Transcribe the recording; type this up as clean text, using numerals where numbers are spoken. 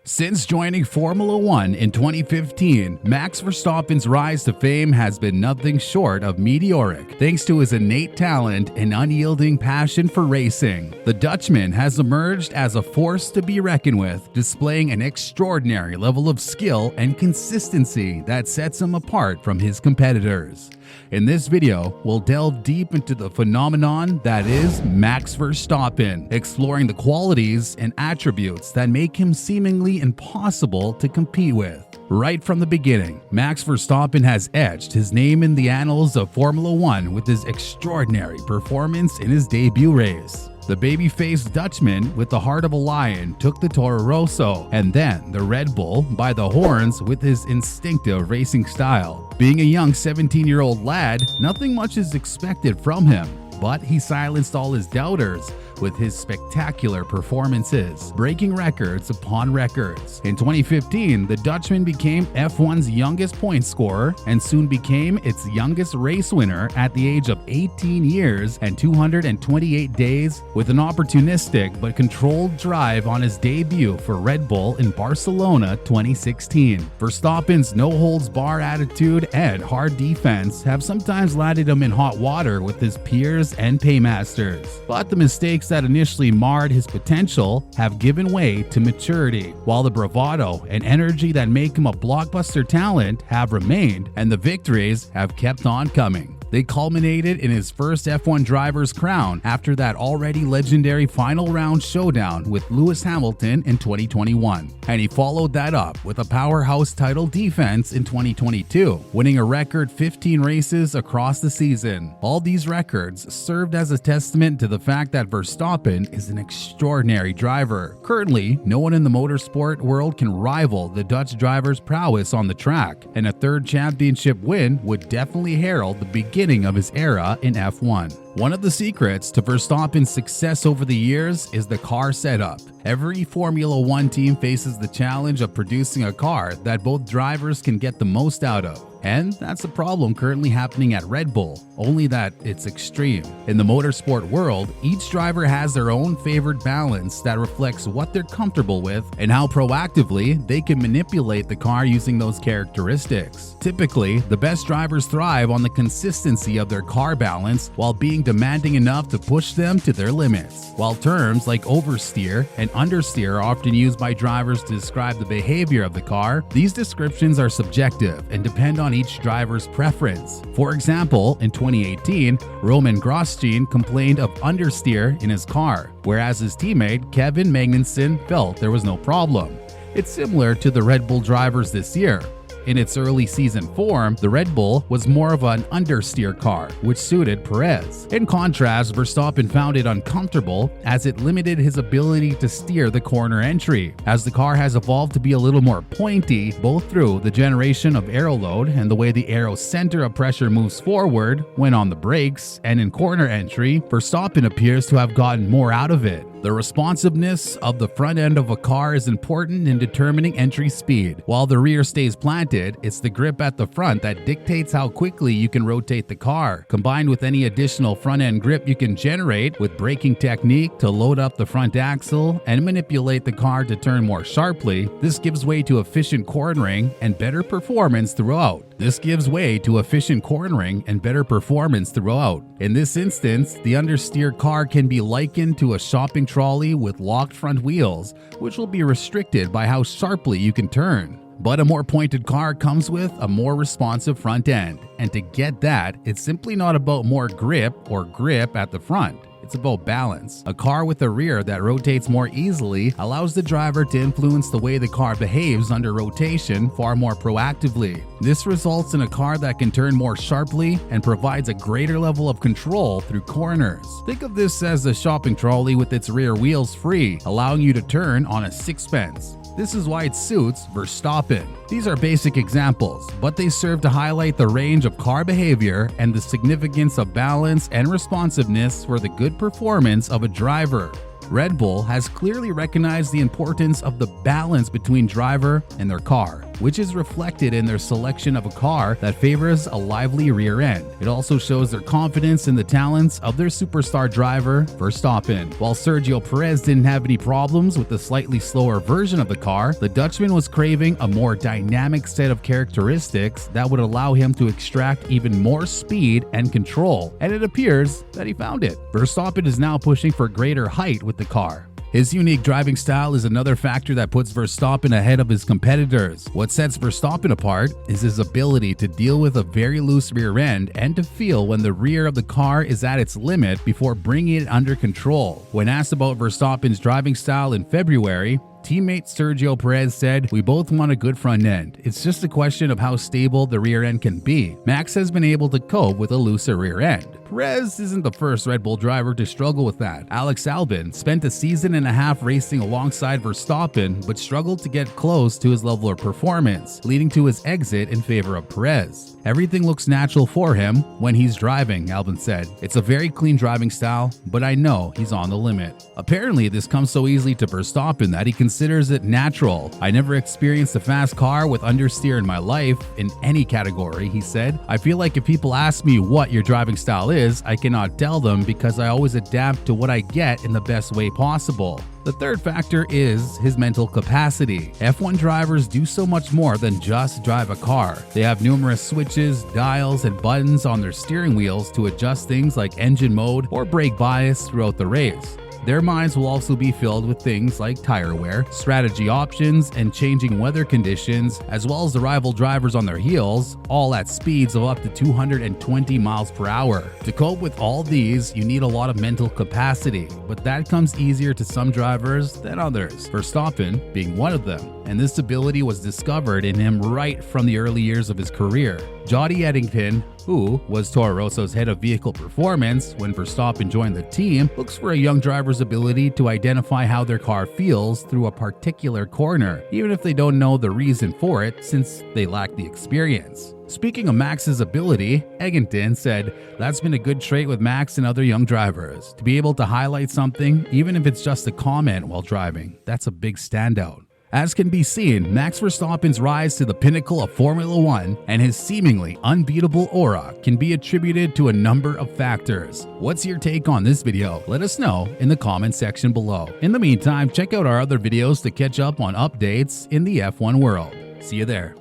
Since joining Formula One in 2015, Max Verstappen's rise to fame has been nothing short of meteoric, thanks to his innate talent and unyielding passion for racing. The Dutchman has emerged as a force to be reckoned with, displaying an extraordinary level of skill and consistency that sets him apart from his competitors. In this video, we'll delve deep into the phenomenon that is Max Verstappen, exploring the qualities and attributes that make him seemingly impossible to compete with. Right from the beginning, Max Verstappen has etched his name in the annals of Formula One with his extraordinary performance in his debut race. The baby-faced Dutchman with the heart of a lion took the Toro Rosso, and then the Red Bull by the horns with his instinctive racing style. Being a young 17-year-old lad, nothing much is expected from him, but he silenced all his doubters with his spectacular performances, breaking records upon records. In 2015, the Dutchman became F1's youngest point scorer and soon became its youngest race winner at the age of 18 years and 228 days with an opportunistic but controlled drive on his debut for Red Bull in Barcelona 2016. Verstappen's no-holds-barred attitude and hard defense have sometimes landed him in hot water with his peers and paymasters, but the mistakes that initially marred his potential have given way to maturity, while the bravado and energy that make him a blockbuster talent have remained, and the victories have kept on coming. They culminated in his first F1 driver's crown after that already legendary final round showdown with Lewis Hamilton in 2021. And he followed that up with a powerhouse title defense in 2022, winning a record 15 races across the season. All these records served as a testament to the fact that Verstappen is an extraordinary driver. Currently, no one in the motorsport world can rival the Dutch driver's prowess on the track, and a third championship win would definitely herald the beginning of his era in F1. One of the secrets to Verstappen's success over the years is the car setup. Every Formula One team faces the challenge of producing a car that both drivers can get the most out of. And that's a problem currently happening at Red Bull, only that it's extreme. In the motorsport world, each driver has their own favored balance that reflects what they're comfortable with and how proactively they can manipulate the car using those characteristics. Typically, the best drivers thrive on the consistency of their car balance while being demanding enough to push them to their limits. While terms like oversteer and understeer are often used by drivers to describe the behavior of the car, these descriptions are subjective and depend on each driver's preference. For example, in 2018, Roman Grosjean complained of understeer in his car, whereas his teammate Kevin Magnussen felt there was no problem. It's similar to the Red Bull drivers this year. In its early season form, the Red Bull was more of an understeer car, which suited Perez. In contrast, Verstappen found it uncomfortable as it limited his ability to steer the corner entry, as the car has evolved to be a little more pointy, both through the generation of aero load and the way the aero center of pressure moves forward when on the brakes, and in corner entry, Verstappen appears to have gotten more out of it. The responsiveness of the front end of a car is important in determining entry speed. While the rear stays planted, it's the grip at the front that dictates how quickly you can rotate the car. Combined with any additional front end grip you can generate with braking technique to load up the front axle and manipulate the car to turn more sharply, this gives way to efficient cornering and better performance throughout. In this instance, the understeer car can be likened to a shopping trolley with locked front wheels, which will be restricted by how sharply you can turn. But a more pointed car comes with a more responsive front end, and to get that, it's simply not about more grip at the front. It's about balance. A car with a rear that rotates more easily allows the driver to influence the way the car behaves under rotation far more proactively. This results in a car that can turn more sharply and provides a greater level of control through corners. Think of this as a shopping trolley with its rear wheels free, allowing you to turn on a sixpence. This is why it suits Verstappen. These are basic examples, but they serve to highlight the range of car behavior and the significance of balance and responsiveness for the good performance of a driver. Red Bull has clearly recognized the importance of the balance between driver and their car. which is reflected in their selection of a car that favors a lively rear end. It also shows their confidence in the talents of their superstar driver, Verstappen. While Sergio Perez didn't have any problems with the slightly slower version of the car, the Dutchman was craving a more dynamic set of characteristics that would allow him to extract even more speed and control, and it appears that he found it. Verstappen is now pushing for greater height with the car. His unique driving style is another factor that puts Verstappen ahead of his competitors. What sets Verstappen apart is his ability to deal with a very loose rear end and to feel when the rear of the car is at its limit before bringing it under control. When asked about Verstappen's driving style in February, teammate Sergio Perez said, "We both want a good front end. It's just a question of how stable the rear end can be. Max has been able to cope with a looser rear end." Perez isn't the first Red Bull driver to struggle with that. Alex Albon spent a season and a half racing alongside Verstappen but struggled to get close to his level of performance, leading to his exit in favor of Perez. "Everything looks natural for him when he's driving," Albon said. "It's a very clean driving style, but I know he's on the limit." Apparently, this comes so easily to Verstappen that he considers it natural. "I never experienced a fast car with understeer in my life in any category," he said. "I feel like if people ask me what your driving style is, I cannot tell them because I always adapt to what I get in the best way possible." The third factor is his mental capacity. F1 drivers do so much more than just drive a car. They have numerous switches, dials, and buttons on their steering wheels to adjust things like engine mode or brake bias throughout the race. Their minds will also be filled with things like tire wear, strategy options, and changing weather conditions, as well as the rival drivers on their heels, all at speeds of up to 220 miles per hour. To cope with all these, you need a lot of mental capacity, but that comes easier to some drivers than others, Verstappen being one of them. And this ability was discovered in him right from the early years of his career. Jody Eddington, who was Toro Rosso's head of vehicle performance when Verstappen joined the team, looks for a young driver's ability to identify how their car feels through a particular corner, even if they don't know the reason for it since they lack the experience. Speaking of Max's ability, Eggington said, "That's been a good trait with Max and other young drivers. To be able to highlight something, even if it's just a comment while driving, that's a big standout." As can be seen, Max Verstappen's rise to the pinnacle of Formula One and his seemingly unbeatable aura can be attributed to a number of factors. What's your take on this video? Let us know in the comment section below. In the meantime, check out our other videos to catch up on updates in the F1 world. See you there.